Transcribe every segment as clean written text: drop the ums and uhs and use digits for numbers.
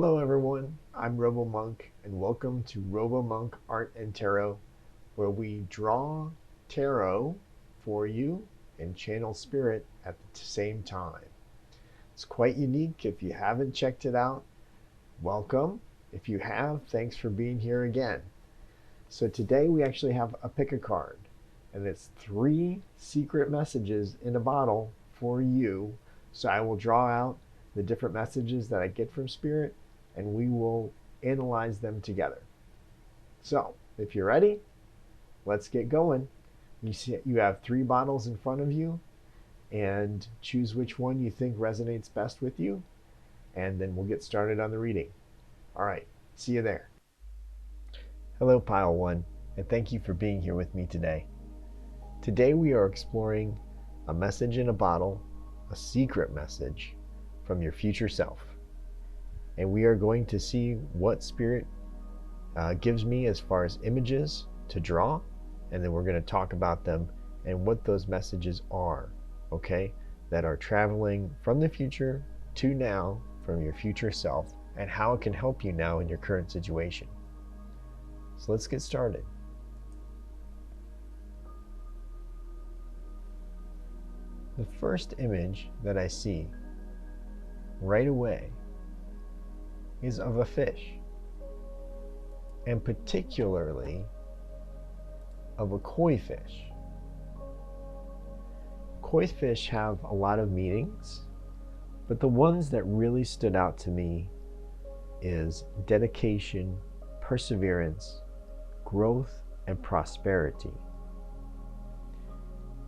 Hello everyone, I'm RoboMonk and welcome to RoboMonk Art and Tarot, where we draw tarot for you and channel spirit at the same time. It's quite unique. If you haven't checked it out, welcome. If you have, thanks for being here again. So today we actually have a pick a card, and it's 3 secret messages in a bottle for you. So I will draw out the different messages that I get from spirit, and we will analyze them together. So if you're ready, let's get going. You have 3 bottles in front of you, and choose which one you think resonates best with you, and then we'll get started on the reading. All right, see you there. Hello, Pile 1, and thank you for being here with me today. Today we are exploring a message in a bottle, a secret message from your future self. And we are going to see what spirit gives me as far as images to draw, and then we're going to talk about them and what those messages are, okay, that are traveling from the future to now from your future self, and how it can help you now in your current situation. So let's get started. The first image that I see right away is of a fish, and particularly of a koi fish. Koi fish have a lot of meanings, but the ones that really stood out to me is dedication, perseverance, growth, and prosperity.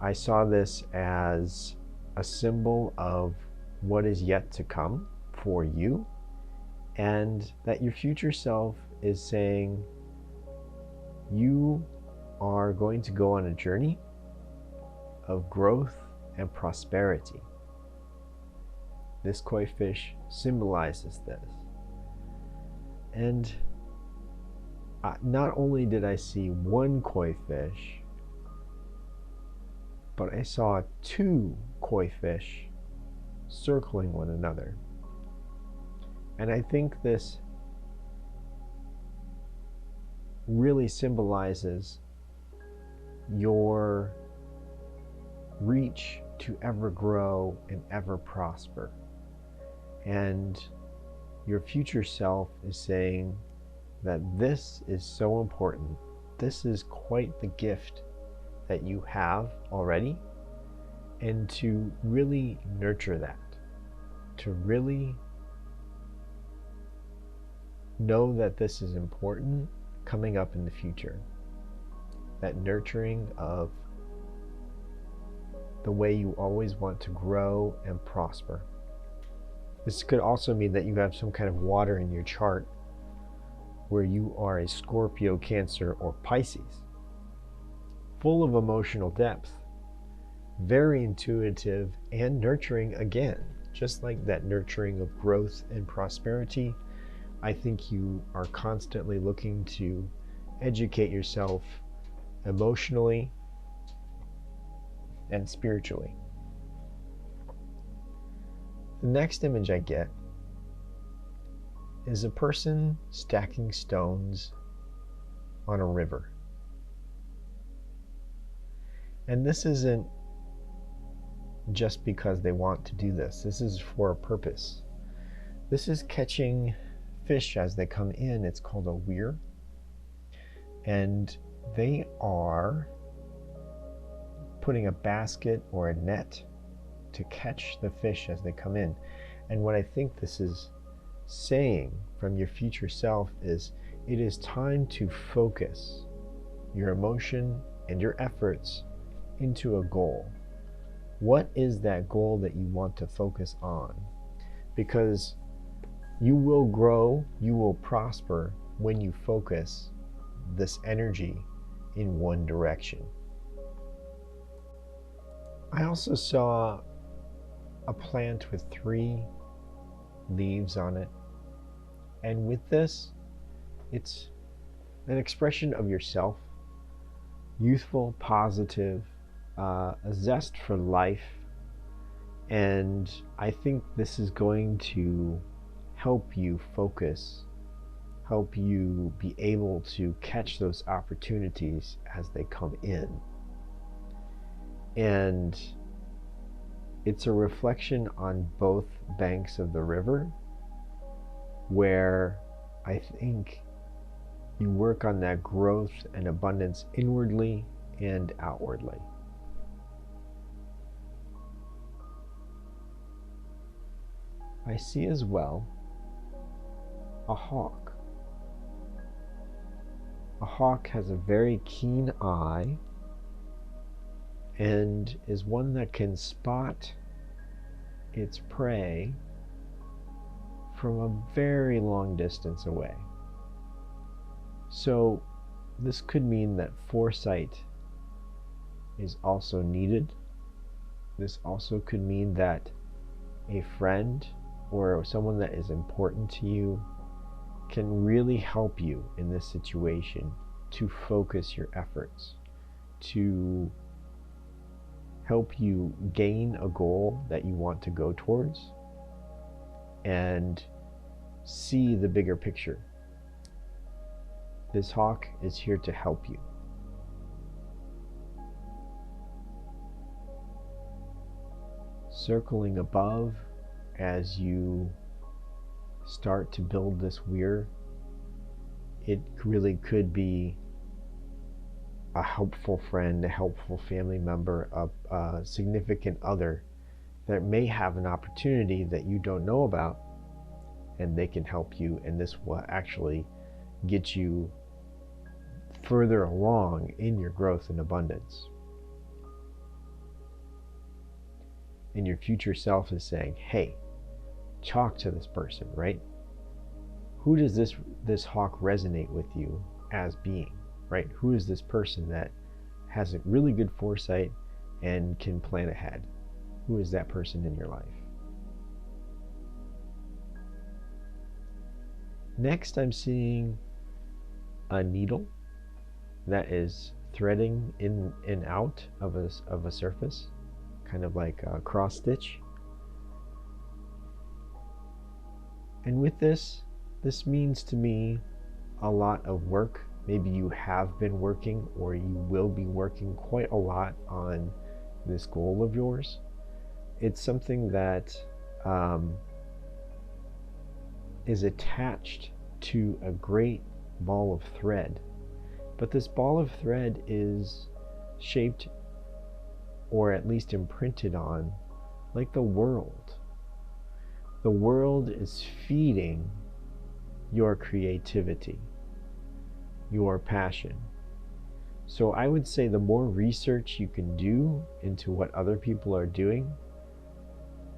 I saw this as a symbol of what is yet to come for you, and that your future self is saying you are going to go on a journey of growth and prosperity. This koi fish symbolizes this. And not only did I see one koi fish, but I saw 2 koi fish circling one another. And I think this really symbolizes your reach to ever grow and ever prosper. And your future self is saying that this is so important. This is quite the gift that you have already, and to really nurture that, to really know that this is important coming up in the future. That nurturing of the way you always want to grow and prosper. This could also mean that you have some kind of water in your chart where you are a Scorpio, Cancer, or Pisces. Full of emotional depth, very intuitive and nurturing again, just like that nurturing of growth and prosperity. I think you are constantly looking to educate yourself emotionally and spiritually. The next image I get is a person stacking stones on a river. And this isn't just because they want to do this. This is for a purpose. This is catching fish as they come in. It's called a weir. And they are putting a basket or a net to catch the fish as they come in. And what I think this is saying from your future self is it is time to focus your emotion and your efforts into a goal. What is that goal that you want to focus on? Because you will grow, you will prosper when you focus this energy in one direction. I also saw a plant with 3 leaves on it. And with this, it's an expression of yourself, youthful, positive, a zest for life. And I think this is going to help you focus, help you be able to catch those opportunities as they come in. And it's a reflection on both banks of the river, where I think you work on that growth and abundance inwardly and outwardly. I see as well a hawk. A hawk has a very keen eye and is one that can spot its prey from a very long distance away. So this could mean that foresight is also needed. This also could mean that a friend or someone that is important to you can really help you in this situation to focus your efforts, to help you gain a goal that you want to go towards and see the bigger picture. This hawk is here to help you. Circling above as you start to build this weir, it really could be a helpful friend, a helpful family member, a significant other that may have an opportunity that you don't know about, and they can help you, and this will actually get you further along in your growth and abundance. And your future self is saying, hey, talk to this person, right? Who does this hawk resonate with you as being, right? Who is this person that has a really good foresight and can plan ahead? Who is that person in your life? Next, I'm seeing a needle that is threading in and out of a surface, kind of like a cross stitch. And with this means to me a lot of work. Maybe you have been working or you will be working quite a lot on this goal of yours. It's something that is attached to a great ball of thread. But this ball of thread is shaped, or at least imprinted on, like the world. The world is feeding your creativity, your passion. So I would say the more research you can do into what other people are doing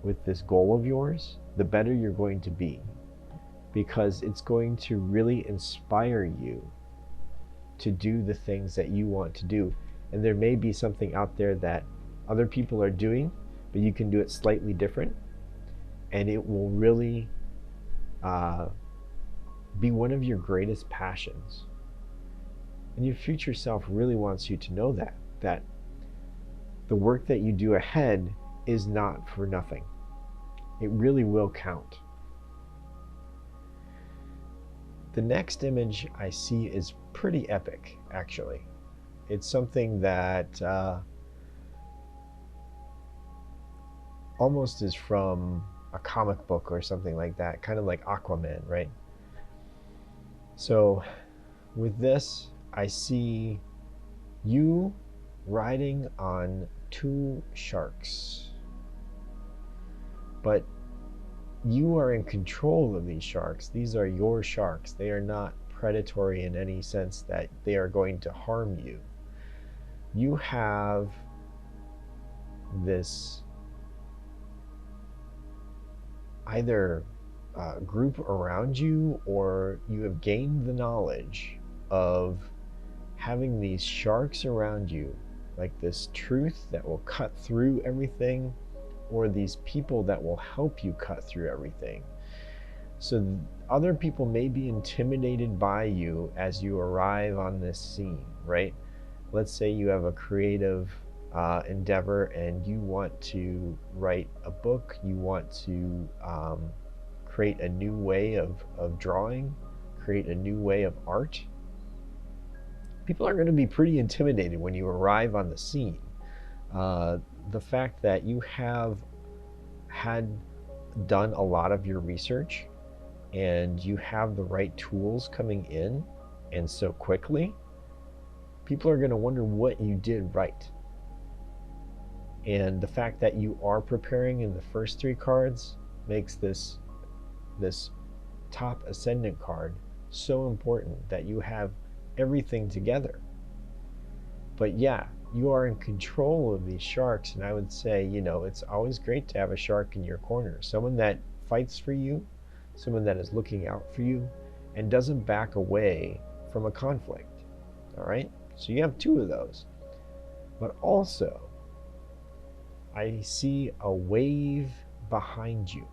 with this goal of yours, the better you're going to be, because it's going to really inspire you to do the things that you want to do. And there may be something out there that other people are doing, but you can do it slightly different, and it will really be one of your greatest passions. And your future self really wants you to know that the work that you do ahead is not for nothing. It really will count. The next image I see is pretty epic, actually. It's something that almost is from a comic book or something like that, kind of like Aquaman, right? So with this, I see you riding on 2 sharks. But you are in control of these sharks. These are your sharks. They are not predatory in any sense that they are going to harm you. You have this either group around you, or you have gained the knowledge of having these sharks around you, like this truth that will cut through everything, or these people that will help you cut through everything. So other people may be intimidated by you as you arrive on this scene, right? Let's say you have a creative endeavor and you want to write a book, you want to create a new way of drawing, create a new way of art, people are going to be pretty intimidated when you arrive on the scene. The fact that you have had done a lot of your research and you have the right tools coming in and so quickly, people are going to wonder what you did right. And the fact that you are preparing in the first 3 cards makes this top ascendant card so important, that you have everything together. But yeah, you are in control of these sharks, and I would say, it's always great to have a shark in your corner, someone that fights for you, someone that is looking out for you and doesn't back away from a conflict. All right, so you have 2 of those. But also, I see a wave behind you.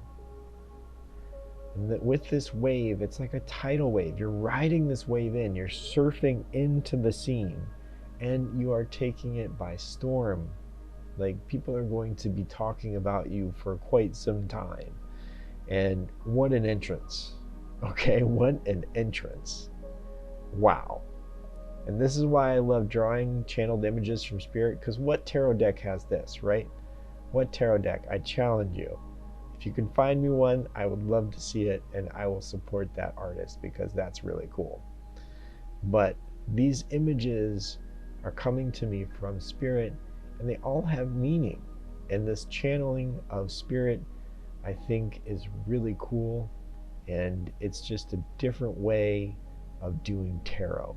And that with this wave, it's like a tidal wave. You're riding this wave in, you're surfing into the scene, and you are taking it by storm. Like, people are going to be talking about you for quite some time. And what an entrance. Okay, what an entrance. Wow. And this is why I love drawing channeled images from Spirit, because what tarot deck has this, right? What tarot deck? I challenge you. If you can find me one, I would love to see it, and I will support that artist because that's really cool. But these images are coming to me from Spirit, and they all have meaning. And this channeling of Spirit, I think, is really cool, and it's just a different way of doing tarot.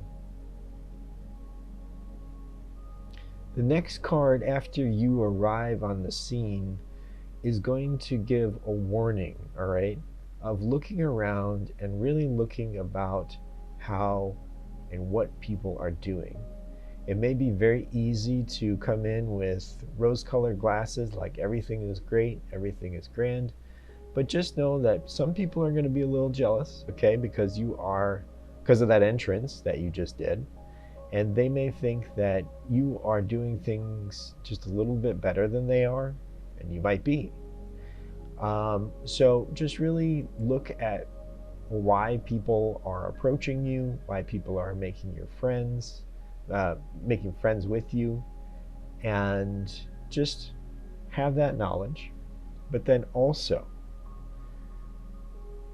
The next card after you arrive on the scene is going to give a warning, all right, of looking around and really looking about how and what people are doing. It may be very easy to come in with rose-colored glasses, like everything is great, everything is grand, but just know that some people are going to be a little jealous, okay, because of that entrance that you just did. And they may think that you are doing things just a little bit better than they are, and you might be. So just really look at why people are approaching you, why people are making friends with you, and just have that knowledge. But then also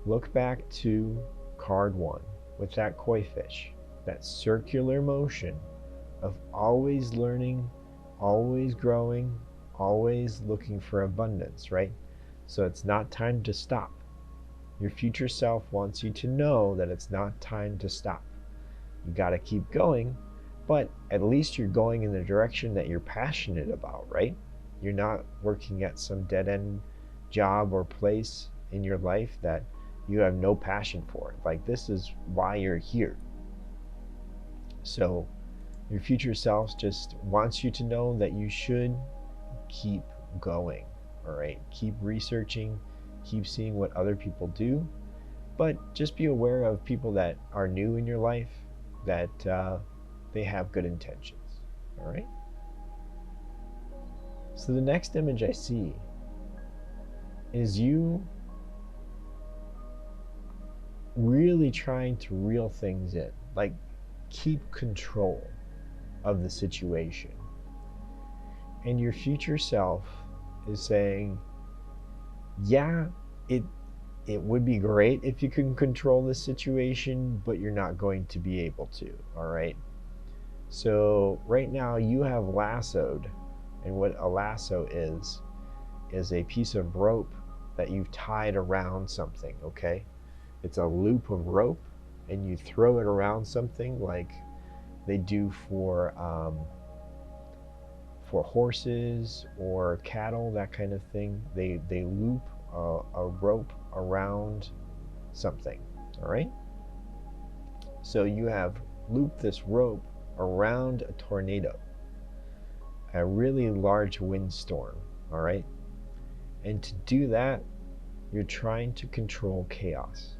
look back to card 1 with that koi fish. That circular motion of always learning, always growing, always looking for abundance, right? So it's not time to stop. Your future self wants you to know that it's not time to stop. You got to keep going, but at least you're going in the direction that you're passionate about, right? You're not working at some dead-end job or place in your life that you have no passion for. Like, this is why you're here. So your future self just wants you to know that you should keep going, all right? Keep researching, keep seeing what other people do, but just be aware of people that are new in your life, that they have good intentions, all right? So the next image I see is you really trying to reel things in, like keep control of the situation. And your future self is saying, yeah, it would be great if you can control the situation, but you're not going to be able to, all right? So right now you have lassoed, and what a lasso is a piece of rope that you've tied around something, okay? It's a loop of rope, and you throw it around something like they do for horses or cattle, that kind of thing. They loop a rope around something, all right? So you have looped this rope around a tornado, a really large windstorm, all right? And to do that, you're trying to control chaos.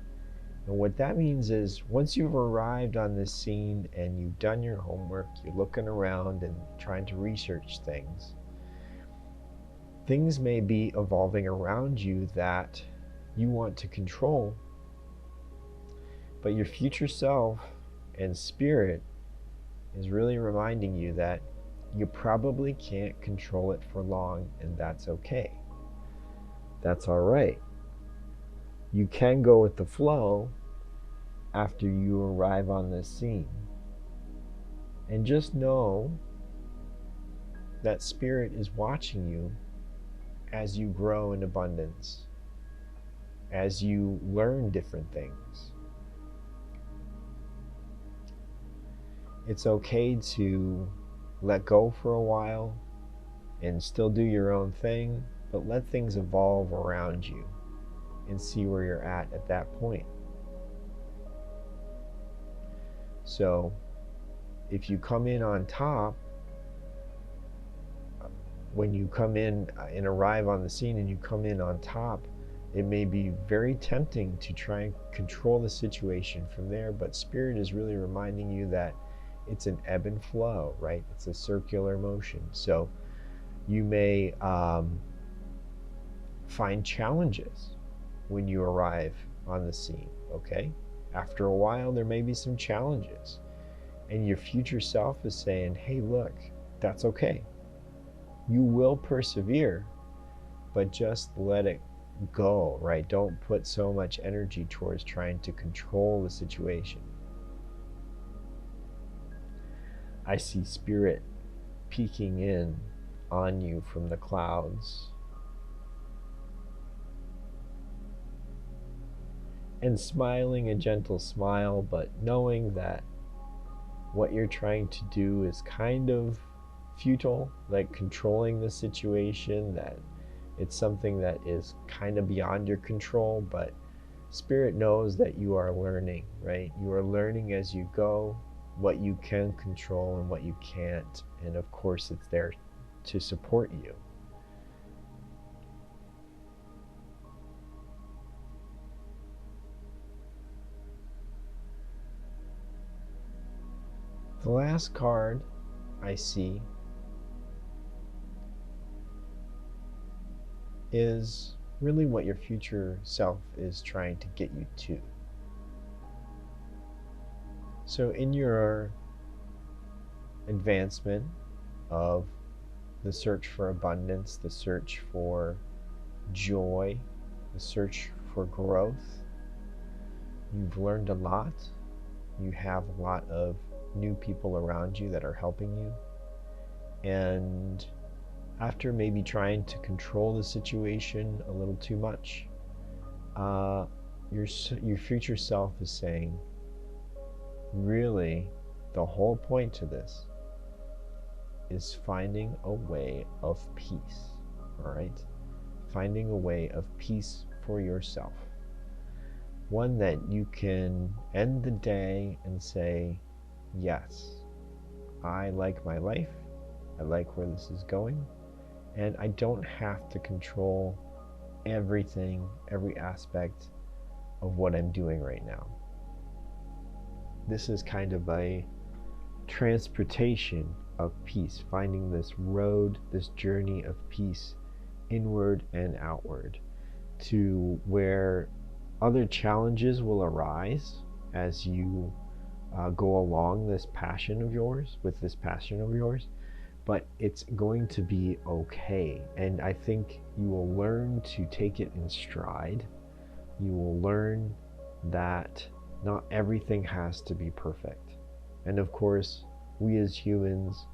And what that means is, once you've arrived on this scene and you've done your homework, you're looking around and trying to research things may be evolving around you that you want to control, but your future self and spirit is really reminding you that you probably can't control it for long, and that's okay. That's all right. You can go with the flow after you arrive on this scene. And just know that spirit is watching you as you grow in abundance, as you learn different things. It's okay to let go for a while and still do your own thing, but let things evolve around you and see where you're at that point. So if you come in on top, when you come in and arrive on the scene and you come in on top, it may be very tempting to try and control the situation from there, but Spirit is really reminding you that it's an ebb and flow, right? It's a circular motion. So you may find challenges when you arrive on the scene, okay? After a while, there may be some challenges. And your future self is saying, hey, look, that's okay. You will persevere, but just let it go, right? Don't put so much energy towards trying to control the situation. I see Spirit peeking in on you from the clouds and smiling a gentle smile, but knowing that what you're trying to do is kind of futile, like controlling the situation, that it's something that is kind of beyond your control, but Spirit knows that you are learning, right? You are learning as you go what you can control and what you can't, and of course it's there to support you. The last card I see is really what your future self is trying to get you to. So in your advancement of the search for abundance, the search for joy, the search for growth, you've learned a lot. You have a lot of new people around you that are helping you. And after maybe trying to control the situation a little too much, your future self is saying, really, the whole point to this is finding a way of peace, all right? Finding a way of peace for yourself. One that you can end the day and say, yes, I like my life, I like where this is going, and I don't have to control everything, every aspect of what I'm doing right now. This is kind of a transportation of peace, finding this road, this journey of peace, inward and outward, to where other challenges will arise as you go along this passion of yours, with this passion of yours, but it's going to be okay. And I think you will learn to take it in stride. You will learn that not everything has to be perfect. And of course, we as humans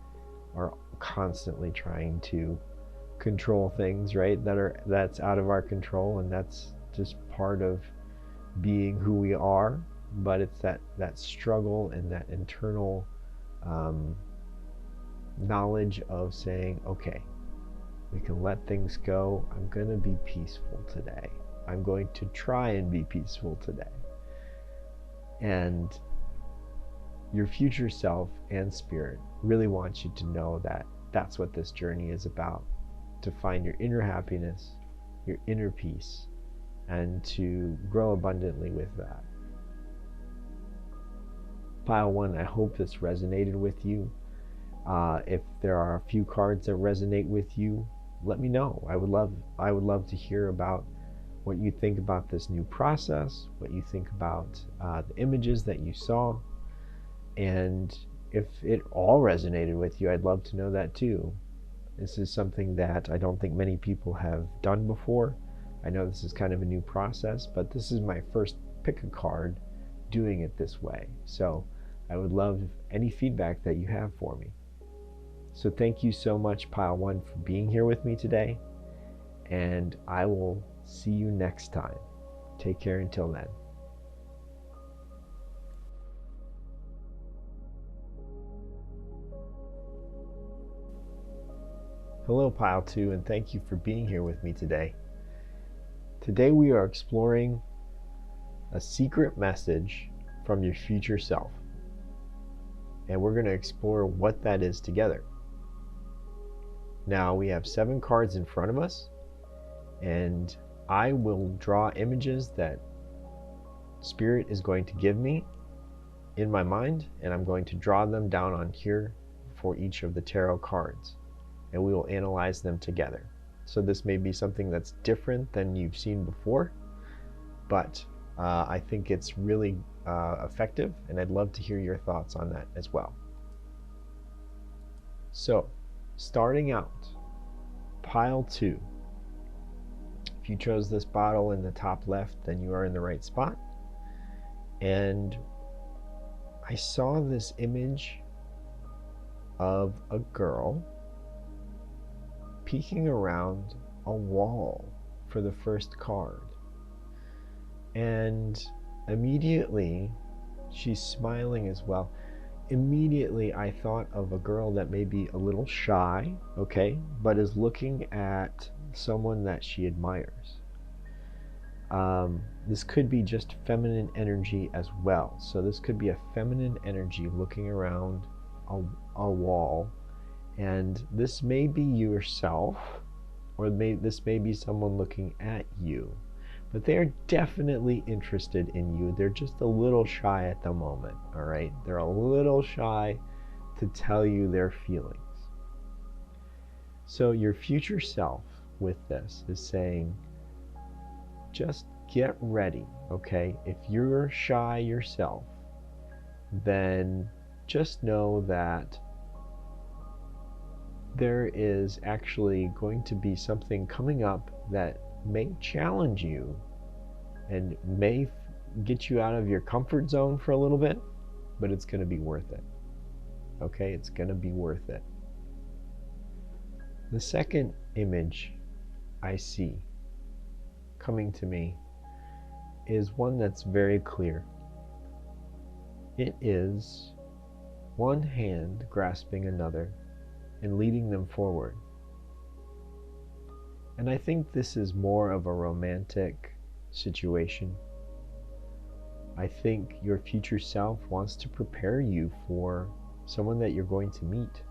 are constantly trying to control things, right? That's out of our control, and that's just part of being who we are. But it's that struggle and that internal knowledge of saying, okay, we can let things go. I'm going to be peaceful today. I'm going to try and be peaceful today. And your future self and Spirit really wants you to know that that's what this journey is about, to find your inner happiness, your inner peace, and to grow abundantly with that. Pile 1, I hope this resonated with you. If there are a few cards that resonate with you, let me know. I would love to hear about what you think about this new process, what you think about the images that you saw, and if it all resonated with you, I'd love to know that too. This is something that I don't think many people have done before. I know this is kind of a new process, but this is my first pick a card doing it this way. So I would love any feedback that you have for me. So thank you so much, Pile 1, for being here with me today, and I will see you next time. Take care until then. Hello, Pile 2, and thank you for being here with me today. Today we are exploring a secret message from your future self, and we're going to explore what that is together. Now we have 7 cards in front of us, and I will draw images that Spirit is going to give me in my mind, and I'm going to draw them down on here for each of the tarot cards, and we will analyze them together. So this may be something that's different than you've seen before, but I think it's really effective, and I'd love to hear your thoughts on that as well. So, starting out, Pile 2. If you chose this bottle in the top left, then you are in the right spot. And I saw this image of a girl peeking around a wall for the first card. And immediately, she's smiling as well. Immediately I thought of a girl that may be a little shy, okay, but is looking at someone that she admires. This could be just feminine energy as well. So this could be a feminine energy looking around a wall, and this may be yourself, or this may be someone looking at you, but they are definitely interested in you. They're just a little shy at the moment, all right? They're a little shy to tell you their feelings. So your future self with this is saying, just get ready, okay? If you're shy yourself, then just know that there is actually going to be something coming up that may challenge you and may get you out of your comfort zone for a little bit, but it's going to be worth it. Okay, it's going to be worth it. The second image I see coming to me is one that's very clear. It is one hand grasping another and leading them forward. And I think this is more of a romantic situation. I think your future self wants to prepare you for someone that you're going to meet.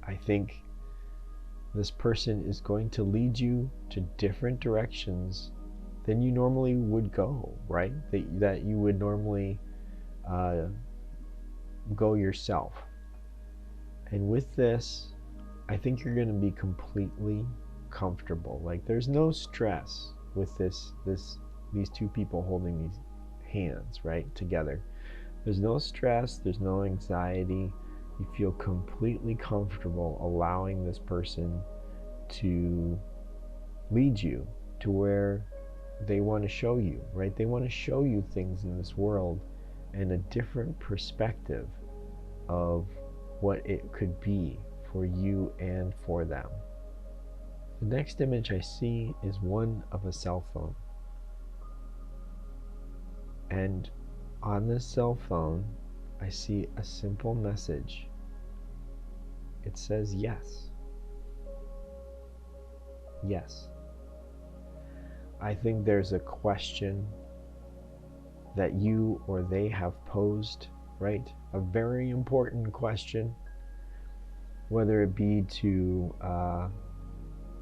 I think this person is going to lead you to different directions than you normally would go, right? That you would normally go yourself. And with this, I think you're going to be completely comfortable. Like, there's no stress with these two people holding these hands, right, together. There's no stress, there's no anxiety. You feel completely comfortable allowing this person to lead you to where they want to show you, right? They want to show you things in this world and a different perspective of what it could be for you and for them. The next image I see is one of a cell phone. And on this cell phone, I see a simple message. It says yes. Yes. I think there's a question that you or they have posed, right? A very important question, whether it be to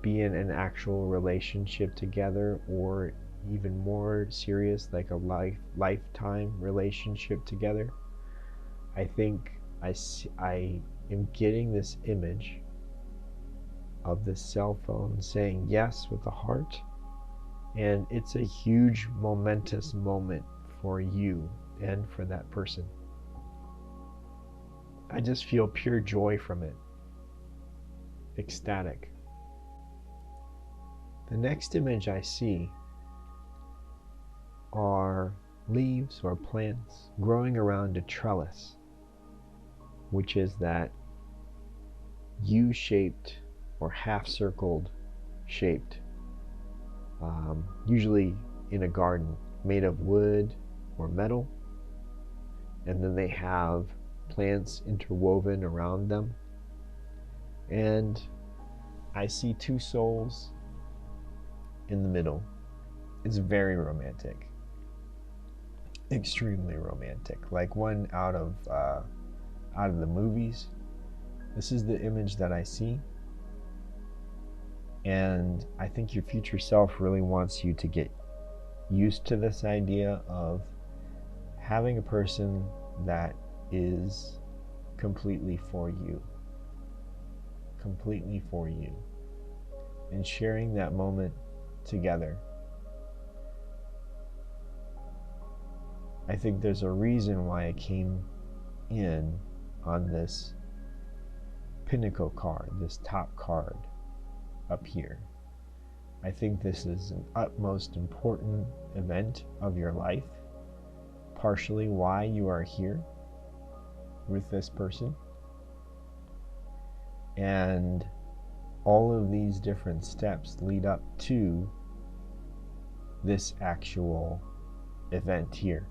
be in an actual relationship together, or even more serious, like a lifetime relationship together. I think I am getting this image of this cell phone saying yes with the heart. And it's a huge, momentous moment for you and for that person. I just feel pure joy from it. Ecstatic. The next image I see are leaves or plants growing around a trellis, which is that U-shaped or half-circled shaped, usually in a garden, made of wood or metal, and then they have plants interwoven around them. And I see two souls in the middle. It's very romantic, extremely romantic, like one out of the movies. This is the image that I see, and I think your future self really wants you to get used to this idea of having a person that is completely for you, and sharing that moment together. I think there's a reason why I came in on this pinnacle card, this top card up here. I think this is an utmost important event of your life, partially why you are here with this person. And all of these different steps lead up to this actual event here.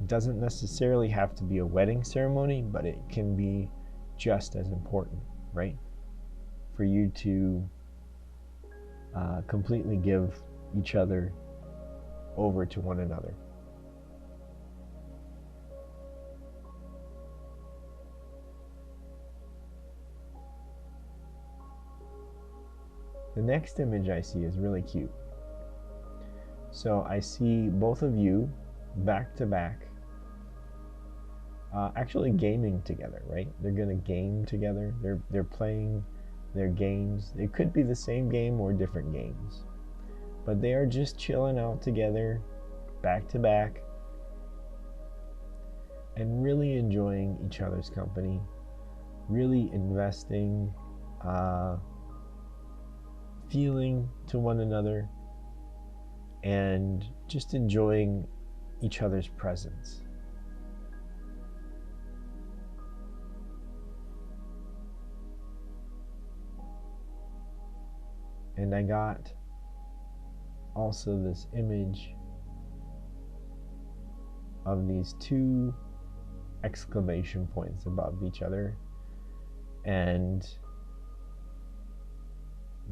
It doesn't necessarily have to be a wedding ceremony, but it can be just as important, right? For you to completely give each other over to one another. The next image I see is really cute. So I see both of you back to back, actually gaming together, right? They're gonna game together. They're playing their games. It could be the same game or different games, but they are just chilling out together, back to back, and really enjoying each other's company, really investing feeling to one another, and just enjoying each other's presence. And I got also this image of these two exclamation points above each other, and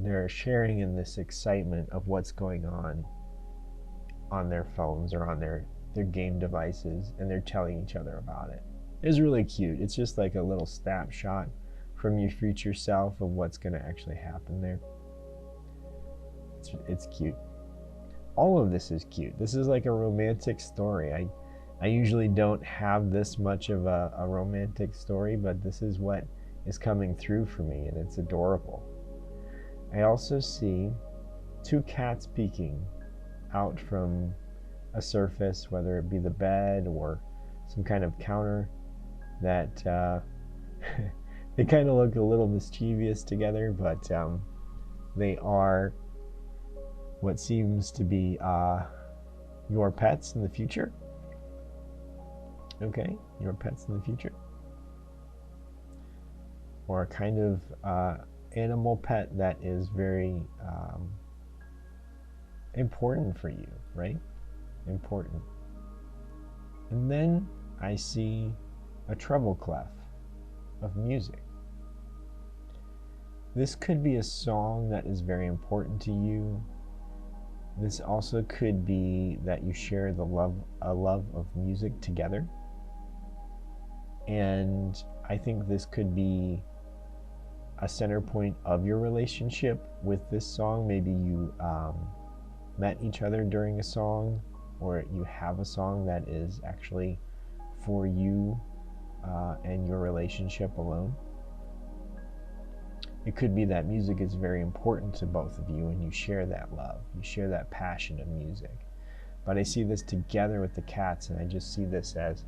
they're sharing in this excitement of what's going on their phones or on their game devices, and they're telling each other about it. It's really cute. It's just like a little snapshot from your future self of what's going to actually happen there. It's cute. All of this is cute. This is like a romantic story. I usually don't have this much of a romantic story, but this is what is coming through for me, and it's adorable. I also see two cats peeking out from a surface, whether it be the bed or some kind of counter, that they kind of look a little mischievous together, but they are what seems to be your pets in the future. Okay, your pets in the future. Or a kind of animal pet that is very important for you, right? Important. And then I see a treble clef of music. This could be a song that is very important to you. This also could be that you share a love of music together. And I think this could be a center point of your relationship with this song. Maybe you met each other during a song, or you have a song that is actually for you and your relationship alone. It could be that music is very important to both of you and you share that love, you share that passion of music. But I see this together with the cats, and I just see this as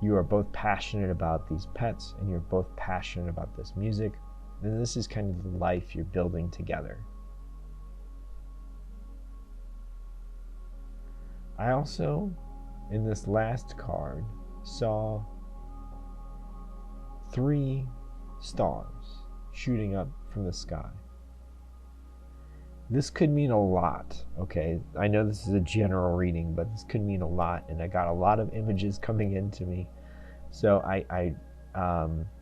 you are both passionate about these pets and you're both passionate about this music. And this is kind of the life you're building together. I also, in this last card, saw 3 stars shooting up from the sky. This could mean a lot, okay? I know this is a general reading, but this could mean a lot, and I got a lot of images coming into me. So I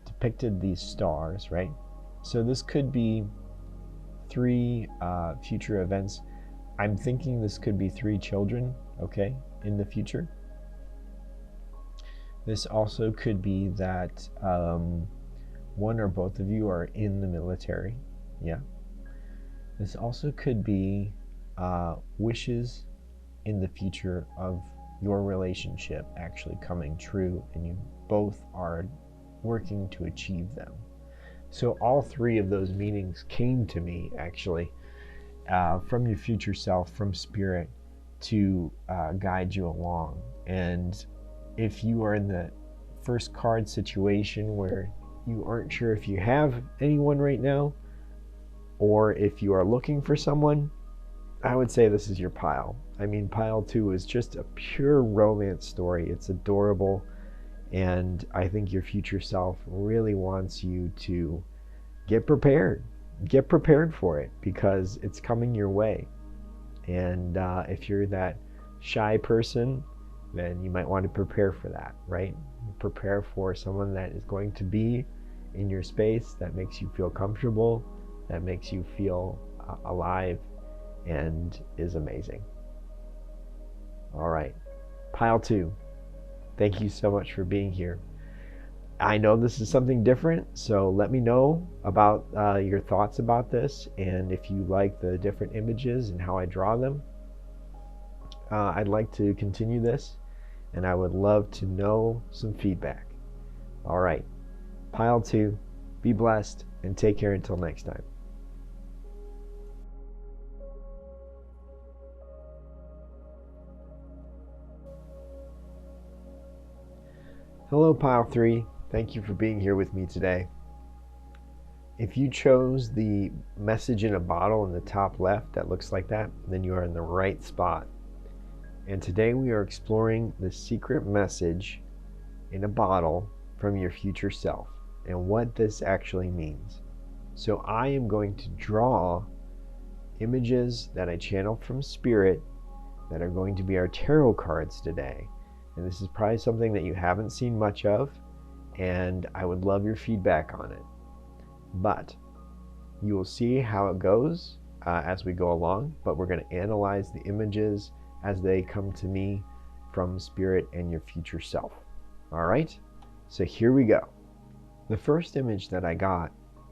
depicted these stars, right? So this could be 3 future events. I'm thinking this could be 3 children, okay, in the future. This also could be that one or both of you are in the military, yeah. This also could be wishes in the future of your relationship actually coming true, and you both are working to achieve them. So all 3 of those meanings came to me actually from your future self, from spirit, to guide you along. And if you are in the first card situation where you aren't sure if you have anyone right now, or if you are looking for someone, I would say this is your pile. I mean, pile 2 is just a pure romance story. It's adorable, and I think your future self really wants you to get prepared. Get prepared for it, because it's coming your way. And if you're that shy person, then you might want to prepare for that, right? Prepare for someone that is going to be in your space, that makes you feel comfortable, that makes you feel alive, and is amazing. All right, pile 2, thank you so much for being here. I know this is something different, so let me know about your thoughts about this, and if you like the different images and how I draw them. I'd like to continue this, and I would love to know some feedback. All right, pile 2, be blessed, and take care until next time. Hello, pile 3. Thank you for being here with me today. If you chose the message in a bottle in the top left that looks like that, then you are in the right spot. And today we are exploring the secret message in a bottle from your future self and what this actually means. So I am going to draw images that I channeled from spirit that are going to be our tarot cards today. And this is probably something that you haven't seen much of, and I would love your feedback on it. But you will see how it goes as we go along, but we're going to analyze the images as they come to me from spirit and your future self. All right, so here we go. The first image that I got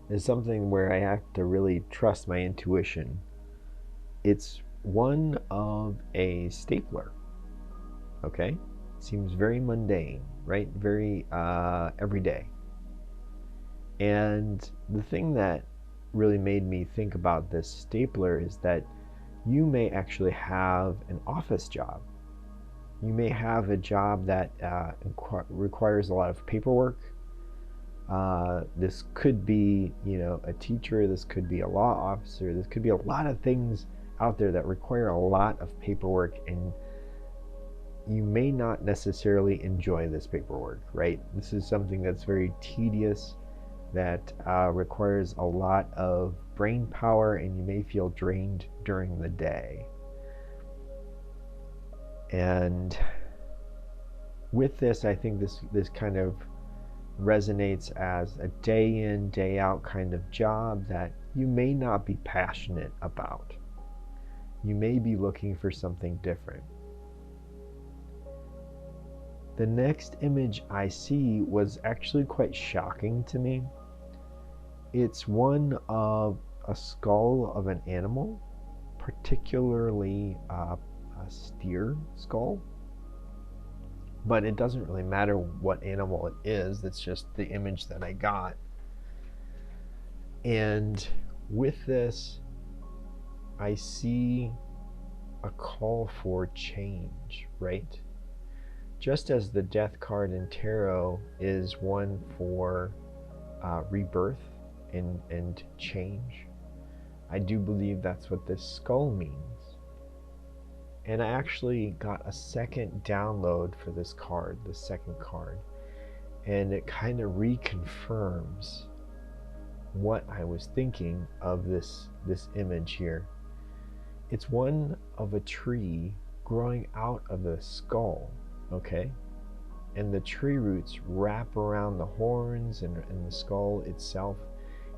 is something where I have to really trust my intuition. It's one of a stapler. Okay, seems very mundane, right? Very everyday. And the thing that really made me think about this stapler is that you may actually have an office job. You may have a job that requires a lot of paperwork. This could be, a teacher. This could be a law officer. This could be a lot of things out there that require a lot of paperwork, and you may not necessarily enjoy this paperwork, right? This is something that's very tedious, that requires a lot of brain power, and you may feel drained during the day. And with this, I think this kind of resonates as a day in, day out kind of job that you may not be passionate about. You may be looking for something different. The next image I see was actually quite shocking to me. It's one of a skull of an animal, particularly a steer skull. But it doesn't really matter what animal it is, that's just the image that I got. And with this, I see a call for change, right? Just as the death card in tarot is one for rebirth and change, I do believe that's what this skull means. And I actually got a second download for this card, the second card, and it kind of reconfirms what I was thinking of this image here. It's one of a tree growing out of the skull, okay? And the tree roots wrap around the horns and the skull itself.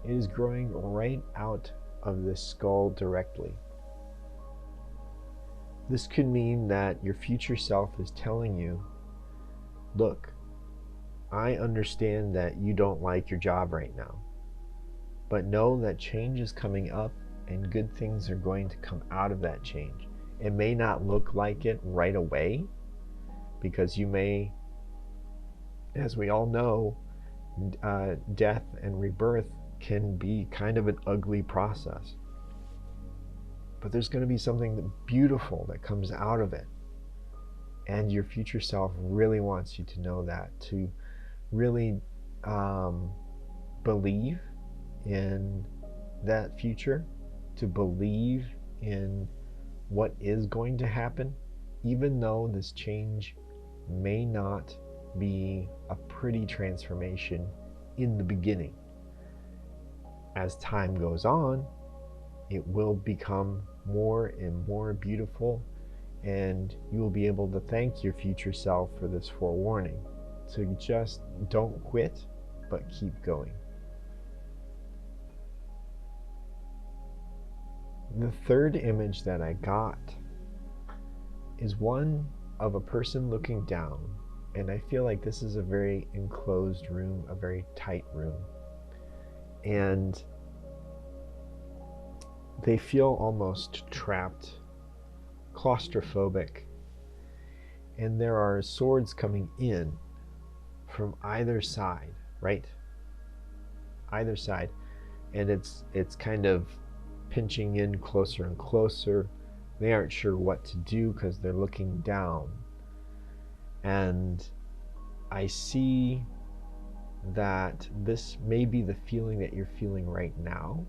It is growing right out of the skull directly. This could mean that your future self is telling you, look, I understand that you don't like your job right now, but know that change is coming up and good things are going to come out of that change. It may not look like it right away, because you may, as we all know, death and rebirth can be kind of an ugly process. But there's going to be something beautiful that comes out of it. And your future self really wants you to know that, to really believe in that future, to believe in what is going to happen, even though this change may not be a pretty transformation in the beginning. As time goes on, it will become more and more beautiful, and you will be able to thank your future self for this forewarning. So just don't quit, but keep going. The third image that I got is one of a person looking down, and I feel like this is a very enclosed room, a very tight room, and they feel almost trapped, claustrophobic, and there are swords coming in from either side, right? Either side, and it's kind of pinching in closer and closer. They aren't sure what to do because they're looking down. And I see that this may be the feeling that you're feeling right now,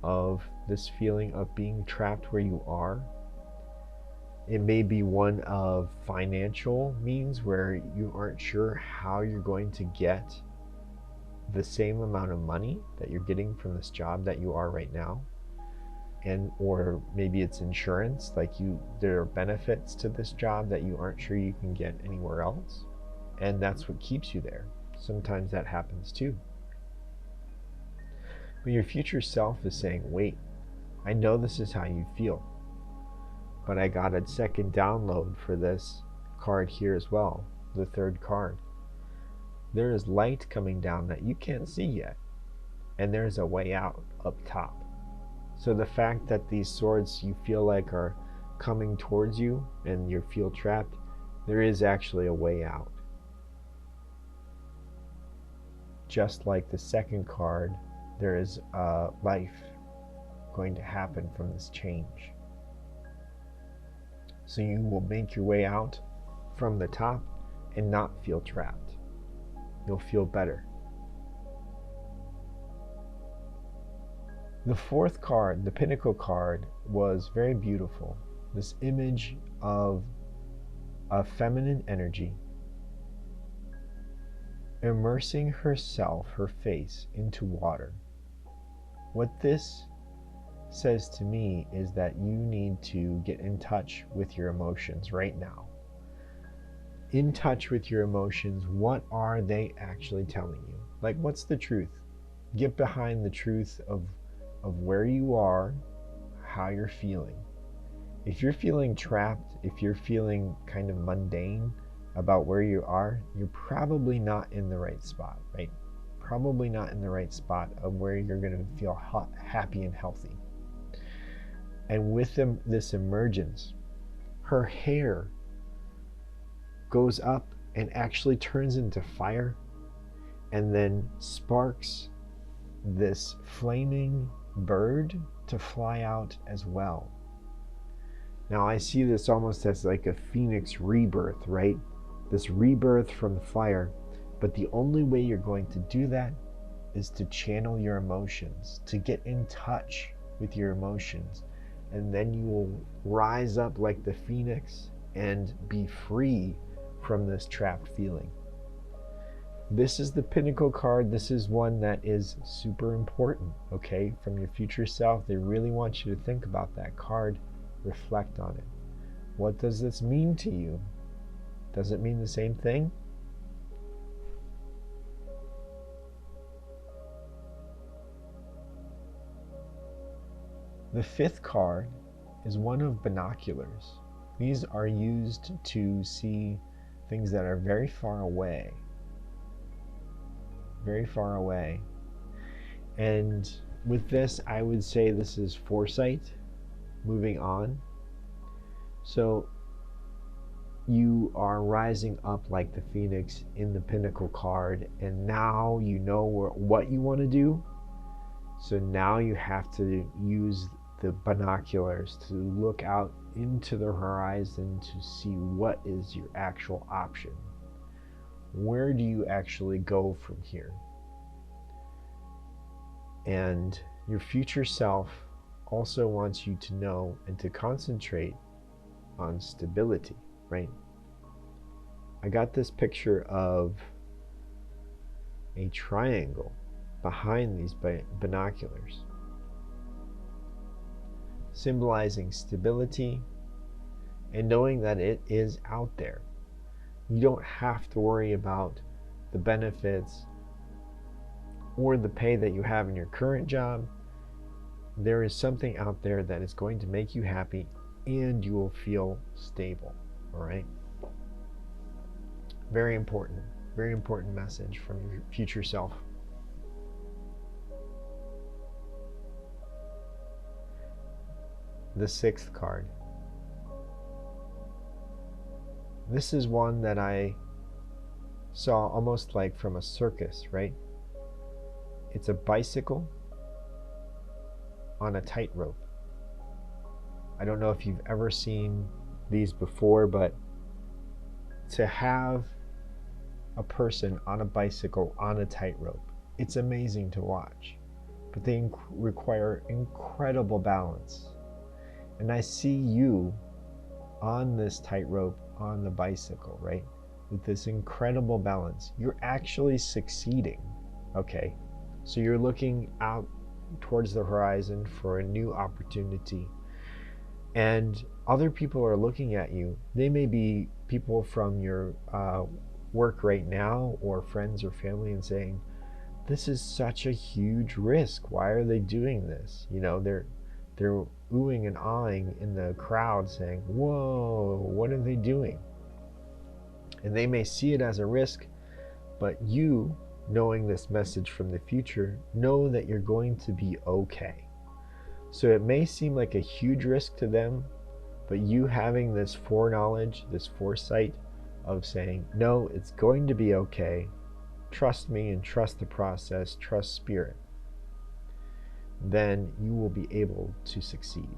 of this feeling of being trapped where you are. It may be one of financial means where you aren't sure how you're going to get the same amount of money that you're getting from this job that you are right now. And or maybe it's insurance, like there are benefits to this job that you aren't sure you can get anywhere else, and that's what keeps you there. Sometimes that happens too. But your future self is saying, wait, I know this is how you feel, but I got a second download for this card here as well, the third card. There is light coming down that you can't see yet, and there's a way out up top. So the fact that these swords you feel like are coming towards you and you feel trapped, there is actually a way out. Just like the second card, there is a life going to happen from this change. So you will make your way out from the top and not feel trapped. You'll feel better. The fourth card, the Pinnacle card, was very beautiful. This image of a feminine energy immersing herself, her face, into water. What this says to me is that you need to get in touch with your emotions right now. In touch with your emotions. What are they actually telling you? Like, what's the truth? Get behind the truth of where you are, how you're feeling. If you're feeling trapped, if you're feeling kind of mundane about where you are, you're probably not in the right spot, right? Probably not in the right spot of where you're going to feel happy and healthy. And with this emergence, her hair goes up and actually turns into fire and then sparks this flaming bird to fly out as well. Now I see this almost as like a phoenix rebirth, right? This rebirth from the fire. But the only way you're going to do that is to channel your emotions, to get in touch with your emotions. And then you will rise up like the phoenix and be free from this trapped feeling. This is the Pinnacle card. This is one that is super important, okay? From your future self, they really want you to think about that card, reflect on it. What does this mean to you? Does it mean the same thing? The fifth card is one of binoculars. These are used to see things that are very far away. Very far away. And with this, I would say this is foresight, moving on. So you are rising up like the phoenix in the Pinnacle card, and now you know what you want to do. So now you have to use the binoculars to look out into the horizon to see what is your actual option. Where do you actually go from here? And your future self also wants you to know and to concentrate on stability, right? I got this picture of a triangle behind these binoculars, symbolizing stability and knowing that it is out there. You don't have to worry about the benefits or the pay that you have in your current job. There is something out there that is going to make you happy and you will feel stable, all right? Very important message from your future self. The sixth card. This is one that I saw almost like from a circus, right? It's a bicycle on a tightrope. I don't know if you've ever seen these before, but to have a person on a bicycle on a tightrope, it's amazing to watch. But they require incredible balance. And I see you on this tightrope on the bicycle, right? With this incredible balance. You're actually succeeding, okay? So you're looking out towards the horizon for a new opportunity. And other people are looking at you. They may be people from your work right now or friends or family and saying, this is such a huge risk. Why are they doing this? You know, they're oohing and ahhing in the crowd saying, whoa, what are they doing? And they may see it as a risk, but you, knowing this message from the future, know that you're going to be okay. So it may seem like a huge risk to them, but you having this foreknowledge, this foresight of saying, no, it's going to be okay. Trust me and trust the process, trust spirit. Then you will be able to succeed.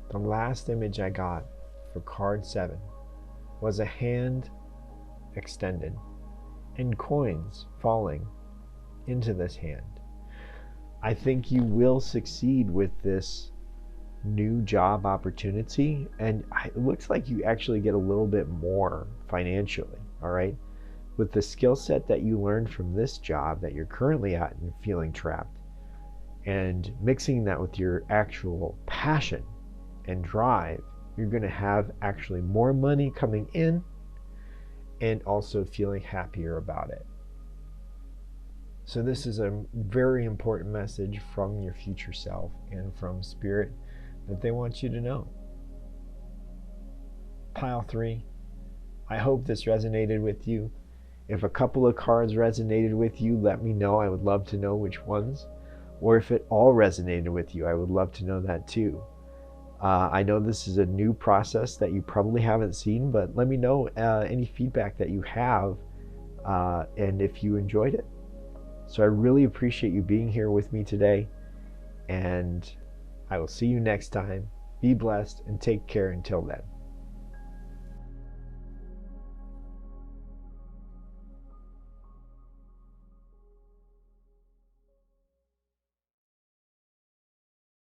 The last image I got for card 7 was a hand extended and coins falling into this hand. I think you will succeed with this new job opportunity, and it looks like you actually get a little bit more financially, all right? With the skill set that you learned from this job that you're currently at and feeling trapped, and mixing that with your actual passion and drive, you're going to have actually more money coming in and also feeling happier about it. So this is a very important message from your future self and from Spirit that they want you to know. Pile 3, I hope this resonated with you. If a couple of cards resonated with you, let me know. I would love to know which ones. or if it all resonated with you. I would love to know that too. I know this is a new process that you probably haven't seen, but let me know any feedback that you have and if you enjoyed it. So I really appreciate you being here with me today, and I will see you next time. Be blessed and take care until then.